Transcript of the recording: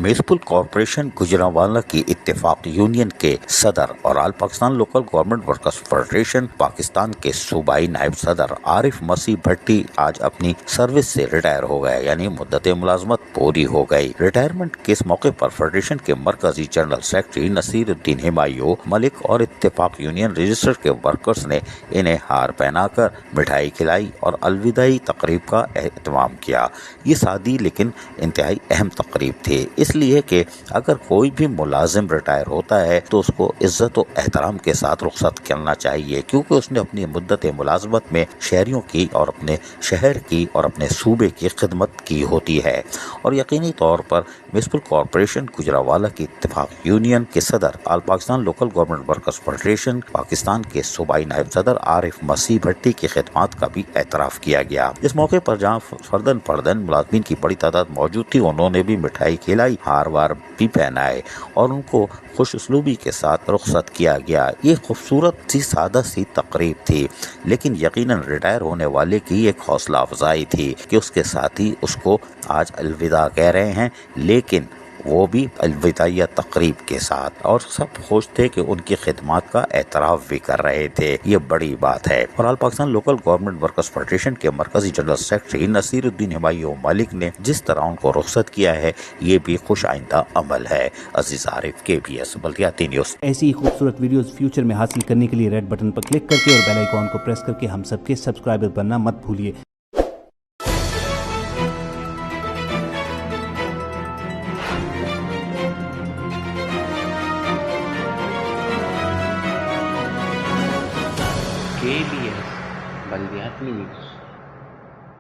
Municipal corporation Gujranwala की इत्तेफाक union के सदर और all Pakistan local government workers federation Pakistan के सूबाई नायब सदर आरिफ मसीह भट्टी आज अपनी सर्विस से रिटायर हो गए, यानी मुद्दत मुलाजमत पूरी हो गई। रिटायरमेंट के इस मौके पर फेडरेशन के मरकजी जनरल सेक्रेटरी नसीरुद्दीन हिमायू मलिक और इत्तेफाक यूनियन रजिस्टर के वर्कर्स ने इन्हें हार पहनाकर मिठाई खिलाई और अलविदाई तकरीब का एहतमाम किया। ये सादी लेकिन इंतहाई अहम तकरीब थी, इसलिए कि अगर कोई भी मुलाजिम रिटायर होता है तो उसको इज्जत और एहतराम के साथ रुखसत करना चाहिए, क्योंकि उसने अपनी मुद्दत मुलाजमत में शहरियों की और अपने शहर की और अपने सूबे की खिदमत की होती है। और यकीनी तौर पर म्युनिसिपल कॉरपोरेशन गुजरांवाला की इत्तेफाक यूनियन के सदर all Pakistan local government workers federation Pakistan के सूबाई नायब सदर आरिफ मसीह भट्टी की खिदमत का भी एतराफ़ किया गया। इस मौके पर जहाँ फर्दन मुलाजमीन की बड़ी तादाद मौजूद थी, उन्होंने भी मिठाई खिलाई, हार वार भी पहनाए और उनको खुश उसलूबी के साथ रुखसत किया गया। ये खूबसूरत सी सादा सी तकरीब थी, लेकिन यकीनन रिटायर होने वाले की एक हौसला अफजाई थी कि उसके साथी उसको आज अलविदा कह रहे हैं, लेकिन वो भी अलविदाइया तकरीब के साथ, और सब खुश थे कि उनकी खिदमत का एतराफ़ भी कर रहे थे। ये बड़ी बात है। और all Pakistan local government workers federation के मरकजी जनरल सेक्रेटरी नसीरुद्दीन हिमायू मलिक ने जिस तरह उनको रुखसत किया है, ये भी खुश आइंदा अमल है। अजीज आरिफ, KBS बल्दियाती न्यूज़। ऐसी ही खूबसूरत वीडियोस फ्यूचर में हासिल करने के लिए रेड बटन पर क्लिक करके और बेल आइकॉन को प्रेस करके हम सबके सब्सक्राइबर बनना मत भूलिए। KBS बल्दियाती न्यूज़।